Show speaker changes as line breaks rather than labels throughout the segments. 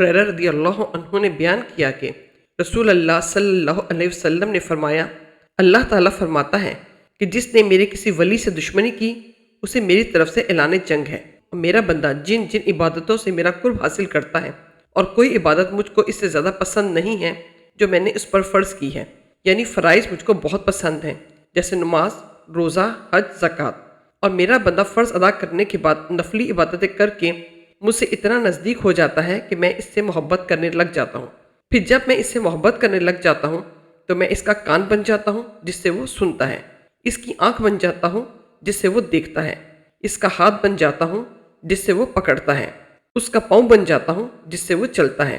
ہریرہ رضی اللہ عنہ نے بیان کیا کہ رسول اللہ صلی اللہ علیہ وسلم نے فرمایا، اللہ تعالیٰ فرماتا ہے کہ جس نے میرے کسی ولی سے دشمنی کی اسے میری طرف سے اعلان جنگ ہے، اور میرا بندہ جن جن عبادتوں سے میرا قرب حاصل کرتا ہے اور کوئی عبادت مجھ کو اس سے زیادہ پسند نہیں ہے جو میں نے اس پر فرض کی ہے، یعنی فرائض مجھ کو بہت پسند ہیں جیسے نماز، روزہ، حج، زکوٰۃ، اور میرا بندہ فرض ادا کرنے کے بعد نفلی عبادتیں کر کے مجھ سے اتنا نزدیک ہو جاتا ہے کہ میں اس سے محبت کرنے لگ جاتا ہوں، پھر جب میں اس سے محبت کرنے لگ جاتا ہوں تو میں اس کا کان بن جاتا ہوں جس سے وہ سنتا ہے، اس کی آنکھ بن جاتا ہوں جس سے وہ دیکھتا ہے، اس کا ہاتھ بن جاتا ہوں جس سے وہ پکڑتا ہے، اس کا پاؤں بن جاتا ہوں جس سے وہ چلتا ہے،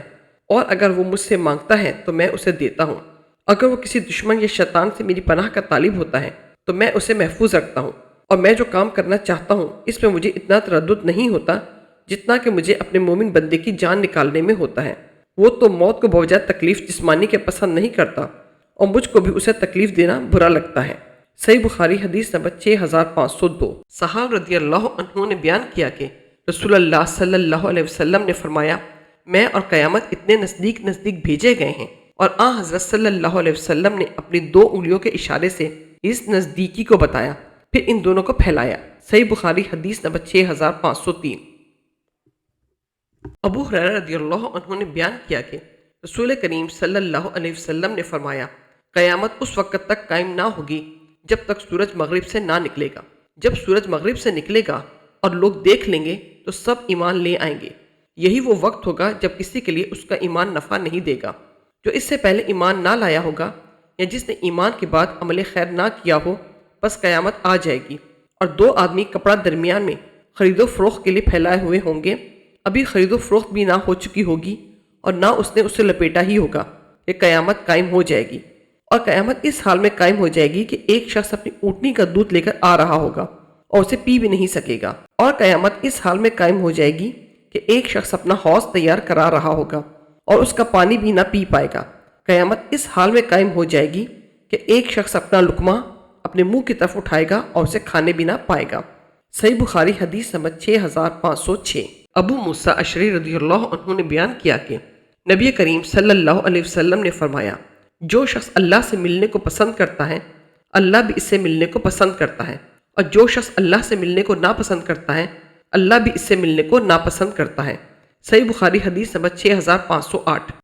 اور اگر وہ مجھ سے مانگتا ہے تو میں اسے دیتا ہوں، اگر وہ کسی دشمن یا شیطان سے میری پناہ کا طالب ہوتا ہے تو میں اسے محفوظ رکھتا ہوں، اور میں جو کام کرنا چاہتا ہوں اس میں مجھے اتنا تردد نہیں ہوتا جتنا کہ مجھے اپنے مومن بندے کی جان نکالنے میں ہوتا ہے۔ وہ تو موت کو بوجہ تکلیف جسمانی کے پسند نہیں کرتا اور مجھ کو بھی اسے تکلیف دینا برا لگتا ہے۔ صحیح بخاری حدیث نمبر 6502۔ صحابہ رضی اللہ عنہ نے بیان کیا کہ رسول اللہ صلی اللہ علیہ وسلم نے فرمایا، میں اور قیامت اتنے نزدیک نزدیک بھیجے گئے ہیں، اور حضرت صلی اللہ علیہ وسلم نے اپنی 2 انگلیوں کے اشارے سے اس نزدیکی کو بتایا، پھر ان دونوں کو پھیلایا۔ صحیح بخاری حدیث نمبر 6503۔ ابو ہریرہ رضی اللہ عنہ نے بیان کیا کہ رسول کریم صلی اللہ علیہ وسلم نے فرمایا، قیامت اس وقت تک قائم نہ ہوگی جب تک سورج مغرب سے نہ نکلے گا۔ جب سورج مغرب سے نکلے گا اور لوگ دیکھ لیں گے تو سب ایمان لے آئیں گے، یہی وہ وقت ہوگا جب کسی کے لیے اس کا ایمان نفع نہیں دے گا جو اس سے پہلے ایمان نہ لایا ہوگا، یا جس نے ایمان کے بعد عمل خیر نہ کیا ہو، بس قیامت آ جائے گی اور 2 آدمی کپڑا درمیان میں خرید و فروخت کے لیے پھیلائے ہوئے ہوں گے، ابھی خرید و فروخت بھی نہ ہو چکی ہوگی اور نہ اس نے اسے لپیٹا ہی ہوگا کہ قیامت قائم ہو جائے گی، اور قیامت اس حال میں قائم ہو جائے گی کہ ایک شخص اپنی اونٹنی کا دودھ لے کر آ رہا ہوگا اور اسے پی بھی نہیں سکے گا، اور قیامت اس حال میں قائم ہو جائے گی کہ ایک شخص اپنا حوض تیار کرا رہا ہوگا اور اس کا پانی بھی نہ پی پائے گا۔ قیامت اس حال میں قائم ہو جائے گی کہ ایک شخص اپنا لقمہ اپنے منہ کی طرف اٹھائے گا اور اسے کھانے بھی نہ پائے گا۔ صحیح بخاری حدیث نمبر 6506۔ ابو موسیٰ اشعری رضی اللہ عنہ نے بیان کیا کہ نبی کریم صلی اللہ علیہ وسلم نے فرمایا، جو شخص اللہ سے ملنے کو پسند کرتا ہے اللہ بھی اس سے ملنے کو پسند کرتا ہے، اور جو شخص اللہ سے ملنے کو ناپسند کرتا ہے اللہ بھی اس سے ملنے کو ناپسند کرتا ہے۔ صحیح بخاری حدیث نمبر 6508۔